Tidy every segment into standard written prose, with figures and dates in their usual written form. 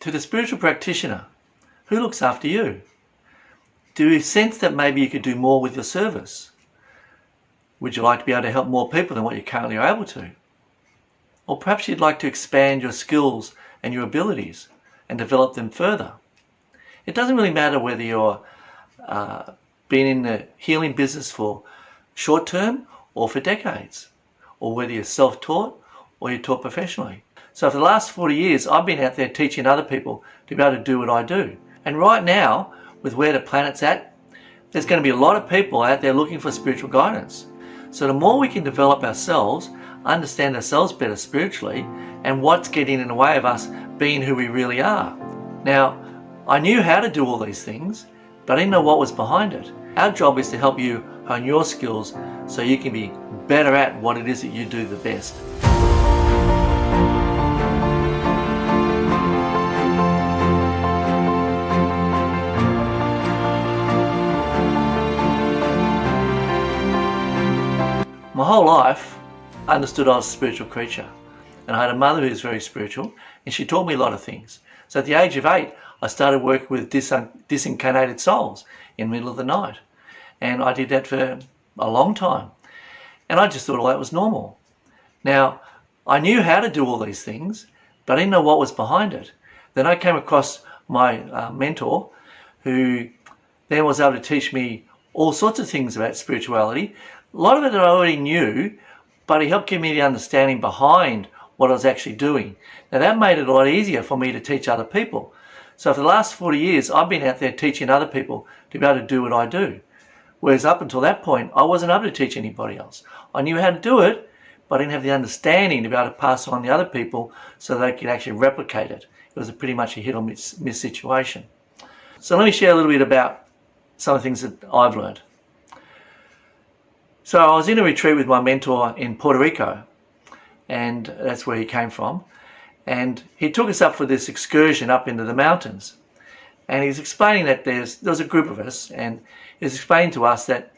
To the spiritual practitioner, who looks after you? Do you sense that maybe you could do more with your service? Would you like to be able to help more people than what you currently are able to? Or perhaps you'd like to expand your skills and your abilities and develop them further. It doesn't really matter whether you're been in the healing business for short term or for decades, or whether you're self-taught or you're taught professionally. So for the last 40 years, I've been out there teaching other people to be able to do what I do. And right now, with where the planet's at, there's going to be a lot of people out there looking for spiritual guidance. So the more we can develop ourselves, understand ourselves better spiritually, and what's getting in the way of us being who we really are. Now, I knew how to do all these things, but I didn't know what was behind it. Our job is to help you hone your skills so you can be better at what it is that you do the best. My whole life, I understood I was a spiritual creature, and I had a mother who's very spiritual, and she taught me a lot of things. So at the age of 8, I started working with disincarnated souls in the middle of the night, and I did that for a long time, and I just thought all that was normal. Now, I knew how to do all these things, but I didn't know what was behind it. Then I came across my mentor, who then was able to teach me all sorts of things about spirituality. A lot of it I already knew, but he helped give me the understanding behind what I was actually doing. Now that made it a lot easier for me to teach other people. So for the last 40 years, I've been out there teaching other people to be able to do what I do. Whereas up until that point, I wasn't able to teach anybody else. I knew how to do it, but I didn't have the understanding to be able to pass on to other people so they could actually replicate it. It was pretty much a hit or miss situation. So let me share a little bit about some of the things that I've learned. So I was in a retreat with my mentor in Puerto Rico, and that's where he came from. And he took us up for this excursion up into the mountains. And he's explaining that there was a group of us, and he's explaining to us that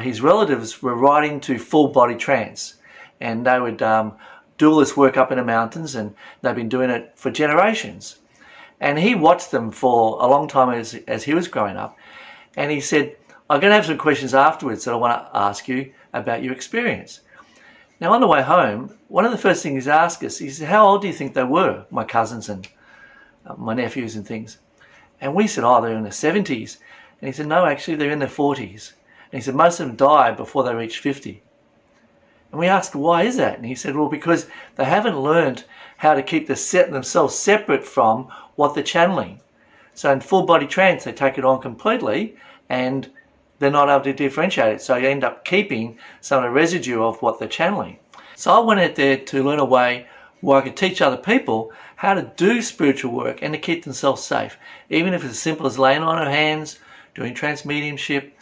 his relatives were right into full body trance. And they would do all this work up in the mountains, and they've been doing it for generations. And he watched them for a long time as he was growing up. And he said, I'm going to have some questions afterwards that I want to ask you about your experience. Now on the way home, one of the first things he asked us, he said, how old do you think they were, my cousins and my nephews and things? And we said, oh, they're in their 70s. And he said, no, actually they're in their 40s. And he said, most of them died before they reached 50. And we asked, why is that? And he said, well, because they haven't learned how to keep themselves separate from what they're channeling. So in full body trance, they take it on completely, and they're not able to differentiate it. So you end up keeping some of the residue of what they're channeling. So I went out there to learn a way where I could teach other people how to do spiritual work and to keep themselves safe. Even if it's as simple as laying on their hands, doing trance mediumship,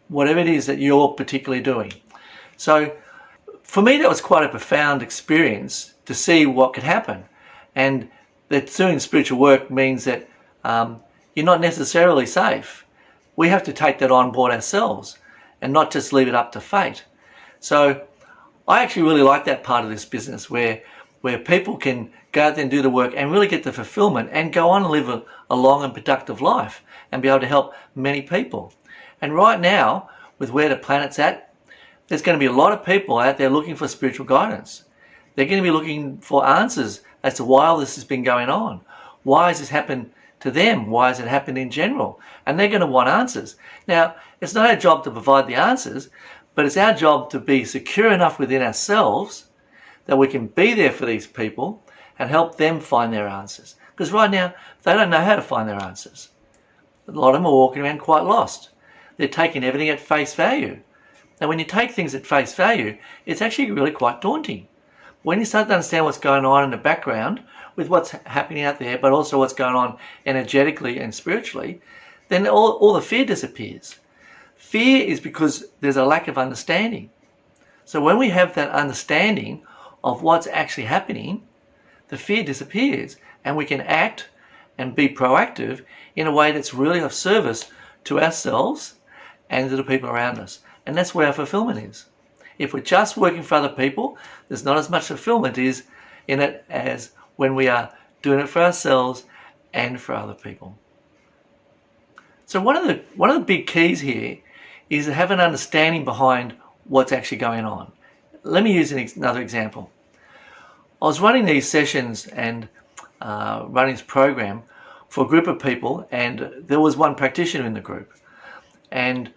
whatever it is that you're particularly doing. So for me, that was quite a profound experience to see what could happen. And that doing spiritual work means that you're not necessarily safe. We have to take that on board ourselves and not just leave it up to fate. So I actually really like that part of this business where people can go out there and do the work and really get the fulfillment and go on and live a long and productive life and be able to help many people. And right now, with where the planet's at, there's going to be a lot of people out there looking for spiritual guidance. They're going to be looking for answers as to why all this has been going on. Why has this happened to them? Why has it happened in general? And they're going to want answers. Now, it's not our job to provide the answers, but it's our job to be secure enough within ourselves that we can be there for these people and help them find their answers. Because right now, they don't know how to find their answers. A lot of them are walking around quite lost. They're taking everything at face value. Now, when you take things at face value, it's actually really quite daunting. When you start to understand what's going on in the background with what's happening out there, but also what's going on energetically and spiritually, then all the fear disappears. Fear is because there's a lack of understanding. So when we have that understanding of what's actually happening, the fear disappears and we can act and be proactive in a way that's really of service to ourselves and to the people around us. And that's where our fulfillment is. If we're just working for other people, there's not as much fulfillment in it as when we are doing it for ourselves and for other people. So one of the big keys here is to have an understanding behind what's actually going on. Let me use another example. I was running these sessions and running this program for a group of people, and there was one practitioner in the group. And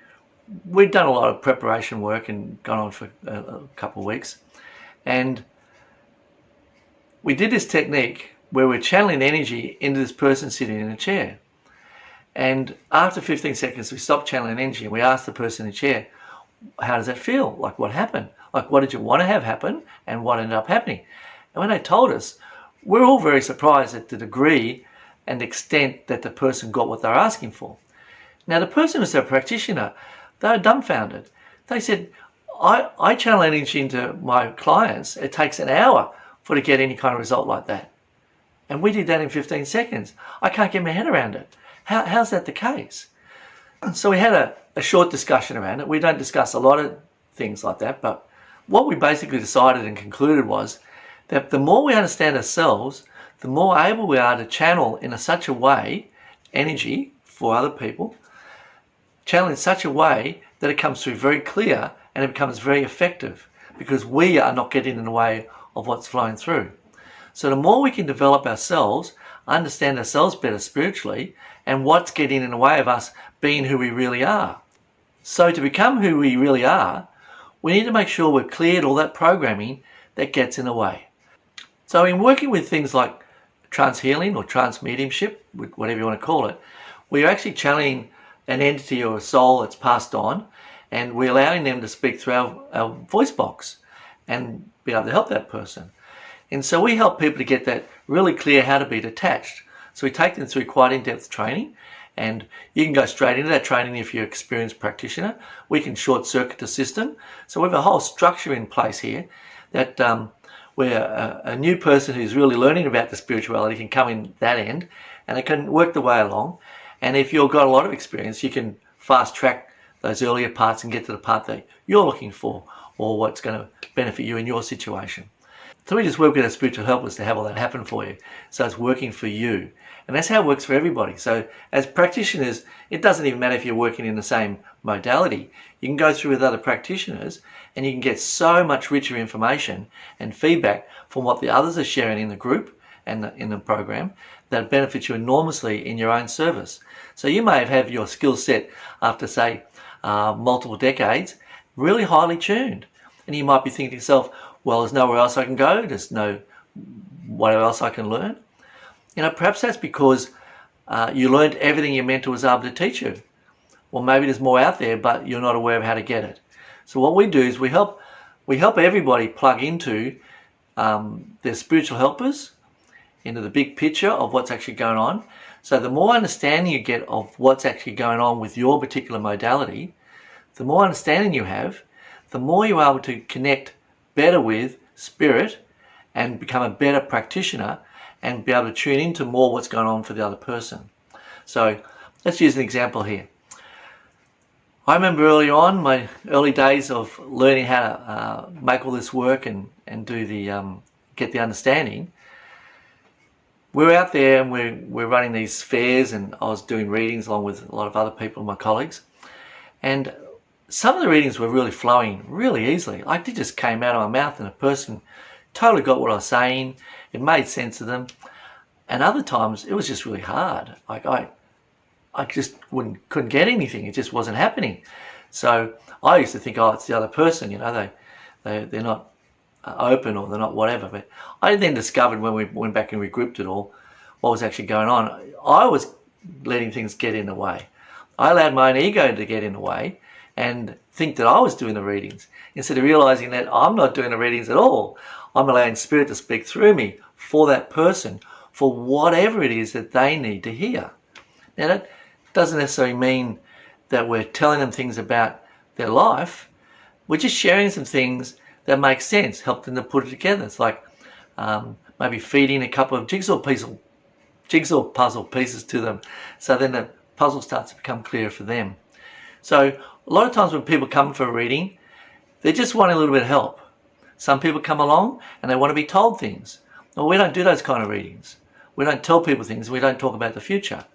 we'd done a lot of preparation work and gone on for a couple of weeks. And we did this technique where we're channeling energy into this person sitting in a chair. And after 15 seconds, we stopped channeling energy and we asked the person in the chair, how does that feel? Like, what happened? Like, what did you want to have happen and what ended up happening? And when they told us, we're all very surprised at the degree and extent that the person got what they're asking for. Now, the person who's a practitioner, they were dumbfounded. They said, I channel energy into my clients. It takes an hour to get any kind of result like that. And we did that in 15 seconds. I can't get my head around it. How's that the case? So we had a short discussion around it. We don't discuss a lot of things like that, but what we basically decided and concluded was that the more we understand ourselves, the more able we are to channel in such a way energy for other people, channel in such a way that it comes through very clear and it becomes very effective because we are not getting in the way of what's flowing through. So the more we can develop ourselves, understand ourselves better spiritually, and what's getting in the way of us being who we really are. So to become who we really are, we need to make sure we've cleared all that programming that gets in the way. So in working with things like trance healing or trance mediumship, whatever you want to call it, we're actually channeling an entity or a soul that's passed on, and we're allowing them to speak through our voice box and be able to help that person. And so we help people to get that really clear how to be detached. So we take them through quite in-depth training, and you can go straight into that training if you're an experienced practitioner. We can short-circuit the system. So we have a whole structure in place here that where a new person who's really learning about the spirituality can come in that end, and they can work the way along. And if you've got a lot of experience, you can fast-track those earlier parts and get to the part that you're looking for or what's going to benefit you in your situation. So we just work with our spiritual helpers to have all that happen for you. So it's working for you. And that's how it works for everybody. So as practitioners, it doesn't even matter if you're working in the same modality. You can go through with other practitioners and you can get so much richer information and feedback from what the others are sharing in the group and in the program that benefits you enormously in your own service. So you may have your skill set after, say, multiple decades, really highly tuned. And you might be thinking to yourself, well, there's nowhere else I can go. There's no whatever else I can learn. You know, perhaps that's because you learned everything your mentor was able to teach you. Well, maybe there's more out there, but you're not aware of how to get it. So what we do is we help everybody plug into their spiritual helpers, into the big picture of what's actually going on. So the more understanding you get of what's actually going on with your particular modality, the more understanding you have, the more you're able to connect better with spirit and become a better practitioner and be able to tune into more what's going on for the other person. So let's use an example here. I remember early on, my early days of learning how to make all this work and do get the understanding. We're out there and we're running these fairs, and I was doing readings along with a lot of other people, my colleagues. And some of the readings were really flowing really easily. Like, it just came out of my mouth and a person totally got what I was saying. It made sense to them. And other times it was just really hard. Like I just couldn't get anything. It just wasn't happening. So I used to think, oh, it's the other person, you know, they're not open or they're not whatever. But I then discovered when we went back and regrouped it all, what was actually going on. I was letting things get in the way. I allowed my own ego to get in the way and think that I was doing the readings, instead of realizing that I'm not doing the readings at all. I'm allowing spirit to speak through me for that person, for whatever it is that they need to hear. Now, that doesn't necessarily mean that we're telling them things about their life. We're just sharing some things that make sense, help them to put it together. It's like maybe feeding a couple of jigsaw puzzle pieces to them, so then the puzzle starts to become clearer for them. So a lot of times when people come for a reading, they just want a little bit of help. Some people come along and they want to be told things. Well, we don't do those kind of readings. We don't tell people things. We don't talk about the future.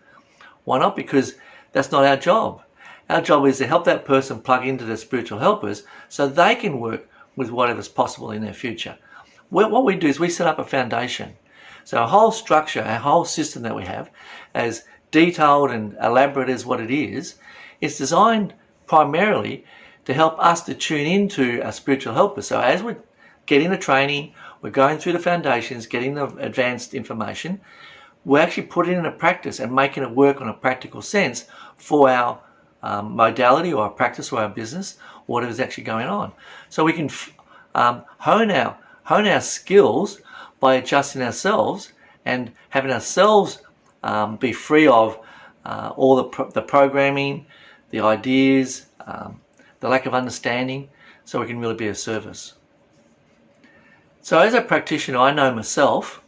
Why not? Because that's not our job. Our job is to help that person plug into the spiritual helpers so they can work with whatever's possible in their future. What we do is we set up a foundation. So our whole structure, our whole system that we have, as detailed and elaborate as what it is designed primarily to help us to tune into our spiritual helpers. So as we're getting the training, we're going through the foundations, getting the advanced information, we're actually putting it into practice and making it work on a practical sense for our modality or our practice or our business, or whatever's actually going on. So we can hone our skills by adjusting ourselves and having ourselves be free of all the programming, the ideas, the lack of understanding, so we can really be of service. So as a practitioner, I know myself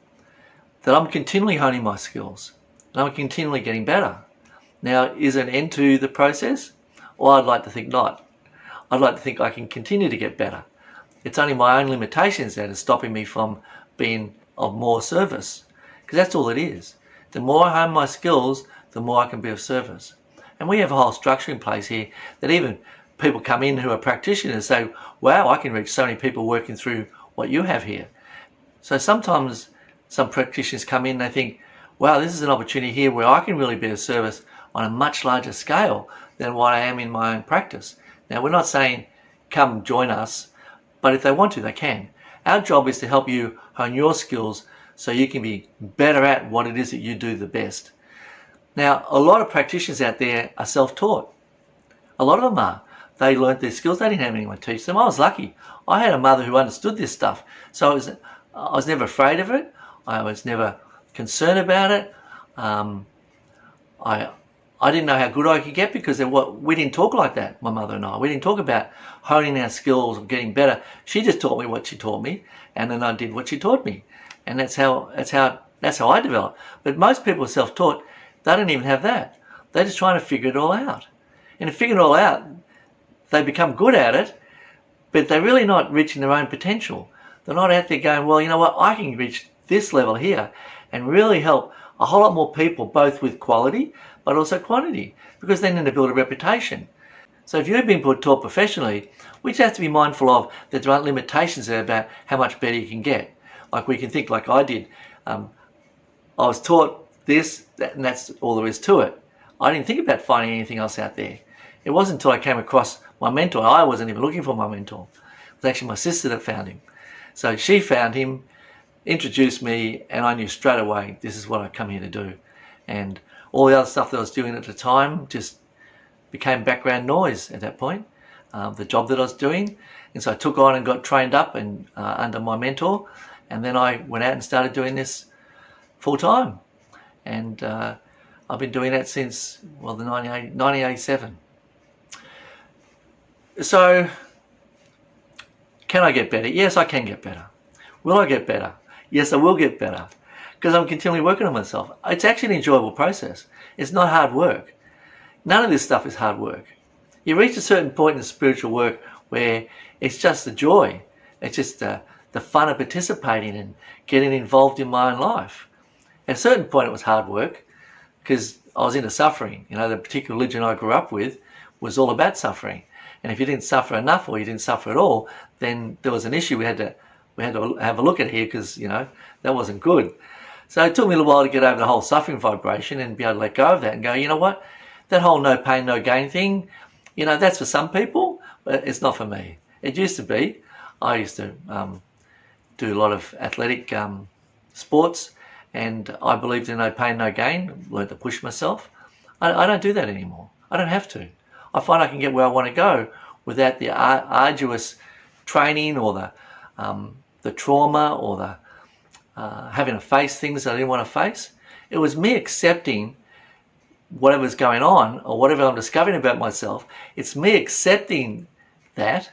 that I'm continually honing my skills and I'm continually getting better. Now, is there an end to the process? Well, I'd like to think not. I'd like to think I can continue to get better. It's only my own limitations that are stopping me from being of more service, because that's all it is. The more I hone my skills, the more I can be of service. And we have a whole structure in place here that even people come in who are practitioners say, wow, I can reach so many people working through what you have here. So sometimes some practitioners come in and they think, wow, this is an opportunity here where I can really be of service on a much larger scale than what I am in my own practice. Now, we're not saying come join us, but if they want to, they can. Our job is to help you hone your skills so you can be better at what it is that you do the best. Now, a lot of practitioners out there are self-taught. A lot of them are. They learnt their skills. They didn't have anyone teach them. I was lucky. I had a mother who understood this stuff. So I was never afraid of it. I was never concerned about it. I didn't know how good I could get because we didn't talk like that, my mother and I. We didn't talk about honing our skills or getting better. She just taught me what she taught me, and then I did what she taught me. And that's how I developed. But most people are self-taught. They don't even have that. They're just trying to figure it all out. And to figure it all out, they become good at it, but they're really not reaching their own potential. They're not out there going, well, you know what, I can reach this level here and really help a whole lot more people, both with quality but also quantity, because they need to build a reputation. So if you've been taught professionally, we just have to be mindful of that there aren't limitations there about how much better you can get. Like we can think like I did. I was taught this, and that's all there is to it. I didn't think about finding anything else out there. It wasn't until I came across my mentor. I wasn't even looking for my mentor. It was actually my sister that found him. So she found him, introduced me, and I knew straight away this is what I come here to do. And all the other stuff that I was doing at the time just became background noise at that point, the job that I was doing. And so I took on and got trained up and under my mentor. And then I went out and started doing this full time. And I've been doing that since, well, the 1987. So, can I get better? Yes, I can get better. Will I get better? Yes, I will get better, because I'm continually working on myself. It's actually an enjoyable process. It's not hard work. None of this stuff is hard work. You reach a certain point in spiritual work where it's just the joy. It's just the fun of participating and getting involved in my own life. At a certain point, it was hard work because I was into suffering. You know, the particular religion I grew up with was all about suffering. And if you didn't suffer enough or you didn't suffer at all, then there was an issue we had to have a look at here, because, you know, that wasn't good. So it took me a little while to get over the whole suffering vibration and be able to let go of that and go, you know what, that whole no pain, no gain thing, you know, that's for some people, but it's not for me. It used to be. I used to do a lot of athletic sports, and I believed in no pain, no gain, learned to push myself. I don't do that anymore. I don't have to. I find I can get where I want to go without the arduous training or the trauma or the having to face things that I didn't want to face. It was me accepting whatever's going on or whatever I'm discovering about myself. It's me accepting that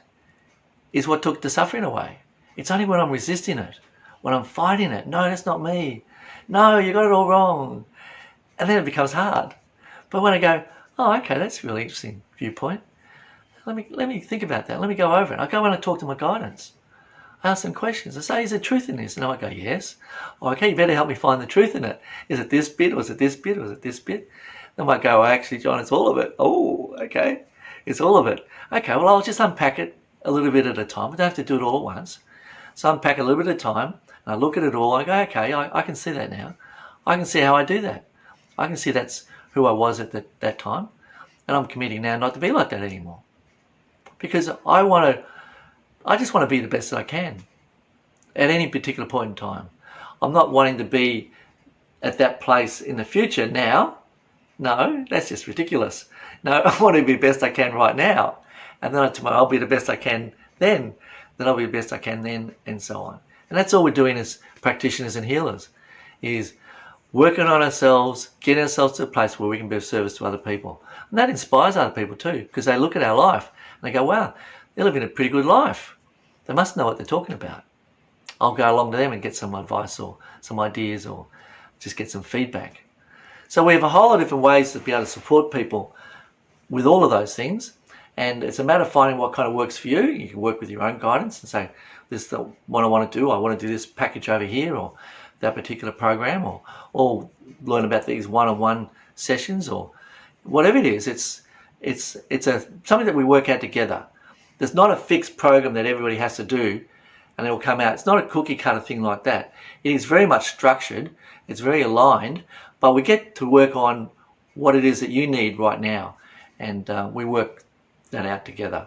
is what took the suffering away. It's only when I'm resisting it, when I'm fighting it. No, that's not me. No, you got it all wrong. And then it becomes hard. But when I go, oh, okay, that's a really interesting viewpoint. Let me think about that. Let me go over it. I go and I talk to my guidance. I ask them questions. I say, is there truth in this? And I might go, yes. Oh, okay, you better help me find the truth in it. Is it this bit, or is it this bit, or is it this bit? They might go, actually, John, it's all of it. Oh, okay, it's all of it. Okay, well, I'll just unpack it a little bit at a time. I don't have to do it all at once. So unpack a little bit at a time, and I look at it all, and I go, okay, I can see that now. I can see how I do that. I can see that's who I was at that time, and I'm committing now not to be like that anymore. Because I just want to be the best that I can at any particular point in time. I'm not wanting to be at that place in the future now. No, that's just ridiculous. No, I want to be the best I can right now. And then tomorrow I'll be the best I can then. Then I'll be the best I can then, and so on. And that's all we're doing as practitioners and healers, is working on ourselves, getting ourselves to a place where we can be of service to other people. And that inspires other people too, because they look at our life and they go, wow, they're living a pretty good life. They must know what they're talking about. I'll go along to them and get some advice or some ideas or just get some feedback. So we have a whole lot of different ways to be able to support people with all of those things. And it's a matter of finding what kind of works for you. You can work with your own guidance and say, this is what I want to do. I want to do this package over here, or that particular program, or learn about these one-on-one sessions, or whatever it is. It's something that we work out together. There's not a fixed program that everybody has to do and it will come out. It's not a cookie cutter thing like that. It is very much structured. It's very aligned, but we get to work on what it is that you need right now. And we work that out together.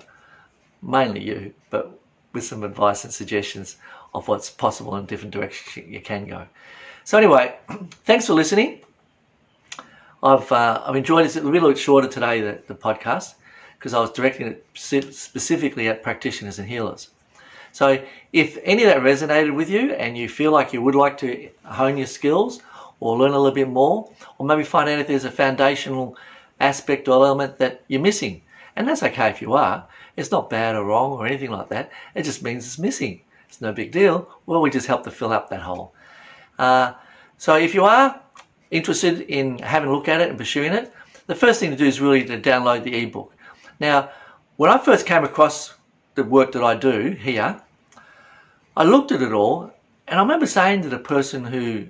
Mainly you, but with some advice and suggestions of what's possible in different directions you can go. So anyway, thanks for listening. I've enjoyed this. It's a little bit shorter today, the podcast, because I was directing it specifically at practitioners and healers. So if any of that resonated with you and you feel like you would like to hone your skills or learn a little bit more, or maybe find out if there's a foundational aspect or element that you're missing, and that's okay if you are. It's not bad or wrong or anything like that. It just means it's missing. It's no big deal. Well, we just help to fill up that hole. So if you are interested in having a look at it and pursuing it, the first thing to do is really to download the ebook. Now, when I first came across the work that I do here, I looked at it all, and I remember saying to the person who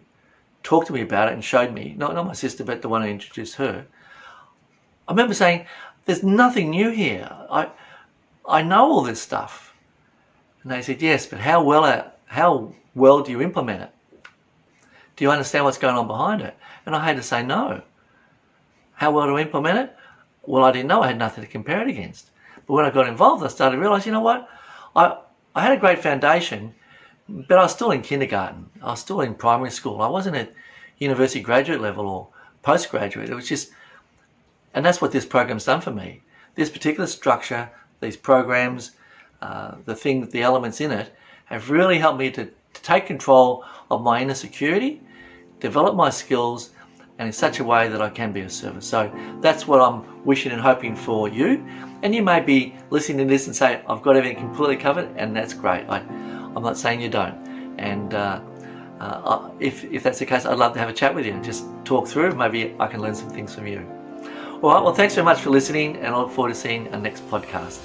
talked to me about it and showed me, not my sister, but the one who introduced her, I remember saying, there's nothing new here. I know all this stuff. And they said, yes, but how well do you implement it? Do you understand what's going on behind it? And I had to say no. How well do I implement it? Well, I didn't know. I had nothing to compare it against. But when I got involved, I started to realize, you know what? I had a great foundation, but I was still in kindergarten. I was still in primary school. I wasn't at university graduate level or postgraduate. It was just, and that's what this program's done for me. This particular structure, these programs, the elements in it have really helped me to take control of my inner security, develop my skills, and in such a way that I can be of service. So that's what I'm wishing and hoping for you. And you may be listening to this and say, I've got everything completely covered, and that's great. I'm not saying you don't. And if that's the case, I'd love to have a chat with you and just talk through. Maybe I can learn some things from you. All right, well, thanks very much for listening, and I look forward to seeing our next podcast.